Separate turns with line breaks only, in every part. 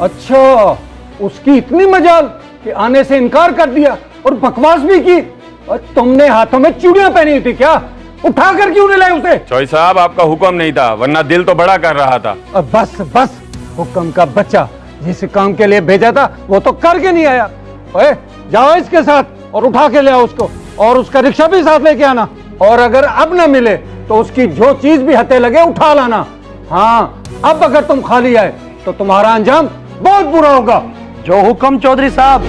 अच्छा, उसकी इतनी मजाल कि आने से इनकार कर दिया और बकवास भी की। और तुमने हाथों में चूड़ियां पहनी हुई थी क्या? उठा कर क्यों नहीं लाए उसे?
चौधरी साहब आपका हुक्म नहीं था, वरना दिल तो बड़ा कर रहा था।
अब बस बस, हुक्म का बच्चा, जिस काम के लिए भेजा था वो तो करके नहीं आया। ओए, जाओ इसके साथ और उठा के ले आओ उसको, और उसका रिक्शा भी साथ लेके आना। और अगर अब न मिले तो उसकी जो चीज भी हथे लगे उठा लाना। हाँ, अब अगर तुम खाली आए तो तुम्हारा अंजाम बहुत बुरा होगा।
जो हुक्म चौधरी साहब।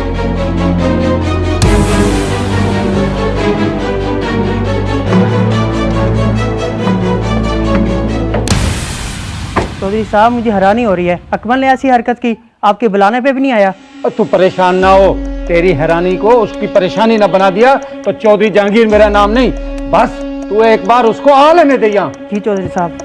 चौधरी साहब, मुझे हैरानी हो रही है, अकमल ने ऐसी हरकत की, आपके बुलाने पे भी नहीं आया।
तू परेशान ना हो, तेरी हैरानी को उसकी परेशानी ना बना दिया तो चौधरी जहांगीर मेरा नाम नहीं। बस तू एक बार उसको आ लेने दे यहाँ।
जी चौधरी साहब।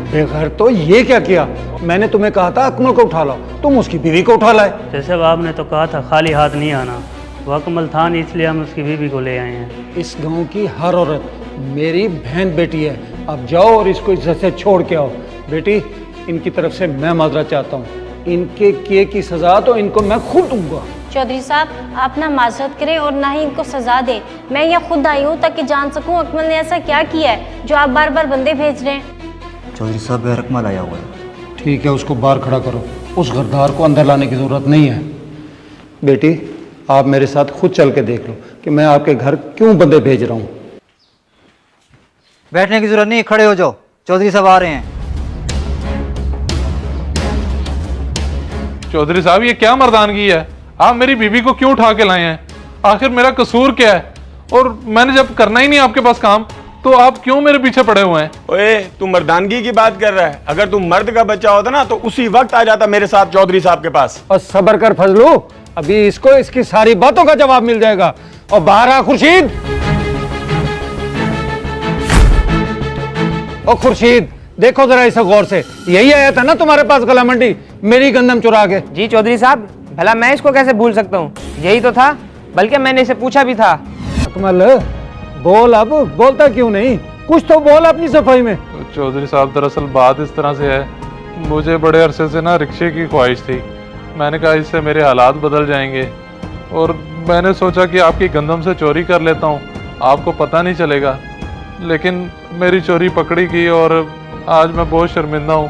बेघर तो ये क्या किया? मैंने तुम्हें कहा था अकमल को उठा लाओ, तुम उसकी बीवी को उठा लाए।
जैसे आपने तो कहा था खाली हाथ नहीं आना, वो अकमल था नहीं, इसलिए हम उसकी बीवी को ले आए हैं।
इस गांव की हर औरत मेरी बहन बेटी है। अब जाओ और इसको इज्जत से छोड़ के आओ। बेटी, इनकी तरफ से मैं माजरा चाहता हूँ। इनके किए की सजा तो इनको मैं खुद दूंगा।
चौधरी साहब, आप ना माजरत करें और ना ही इनको सजा दें। मैं यहाँ खुद आई हूँ ताकि जान सकूँ अकमल ने ऐसा क्या किया है जो आप बार बार बंदे भेज रहे हैं।
चौधरी साहब, अकमल आया हुआ है।
ठीक है, उसको बाहर खड़ा करो। उस गद्दार को अंदर लाने की जरूरत नहीं है। बेटी, आप मेरे साथ खुद चल के देख लो कि मैं आपके घर क्यों बंदे भेज रहा हूँ।
बैठने की जरूरत नहीं, खड़े हो जाओ, चौधरी साहब आ रहे हैं।
चौधरी साहब, ये क्या मर्दानगी है? आप मेरी बीवी को क्यों उठा के लाए हैं? आखिर मेरा कसूर क्या है? और मैंने जब करना ही नहीं आपके पास काम, तो आप क्यों मेरे पीछे पड़े हुए हैं?
ओए, तू मर्दानगी की बात कर रहा है? अगर तू मर्द का बच्चा होता ना तो उसी वक्त आ जाता मेरे साथ चौधरी साहब के पास।
और सब्र कर फजलू, अभी इसको इसकी सारी बातों का जवाब मिल जाएगा। और बाहर आ खुर्शीद। ओ खुर्शीद, देखो जरा इसे गौर से। यही आया था ना तुम्हारे पास गला मंडी, मेरी गंदम चुरा के?
जी चौधरी साहब, भला मैं इसको कैसे भूल सकता हूँ, यही तो था, बल्कि मैंने इसे पूछा भी था।
अकमल, बोल, अब बोलता क्यों नहीं? कुछ तो बोल अपनी सफाई में।
चौधरी साहब, दरअसल बात इस तरह से है, मुझे बड़े अरसे से ना रिक्शे की ख्वाहिश थी। मैंने कहा इससे मेरे हालात बदल जाएंगे, और मैंने सोचा कि आपकी गंदम से चोरी कर लेता हूँ, आपको पता नहीं चलेगा। लेकिन मेरी चोरी पकड़ी गई और आज मैं बहुत शर्मिंदा हूँ।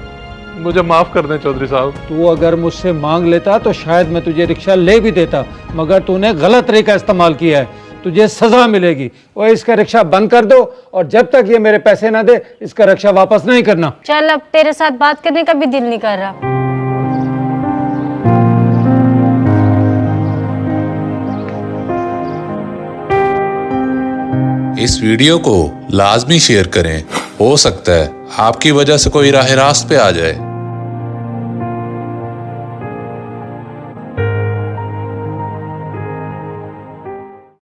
मुझे माफ़ कर दें चौधरी साहब।
तू अगर मुझसे मांग लेता तो शायद मैं तुझे रिक्शा ले भी देता, मगर तूने गलत तरीका इस्तेमाल किया है, तुझे सजा मिलेगी। और इसका रिक्शा बंद कर दो, और जब तक ये मेरे पैसे ना दे इसका रिक्शा वापस नहीं करना।
चल, अब तेरे साथ बात करने का भी दिल नहीं कर रहा।
इस वीडियो को लाजमी शेयर करें, हो सकता है आपकी वजह से कोई राह रास्त पे आ जाए।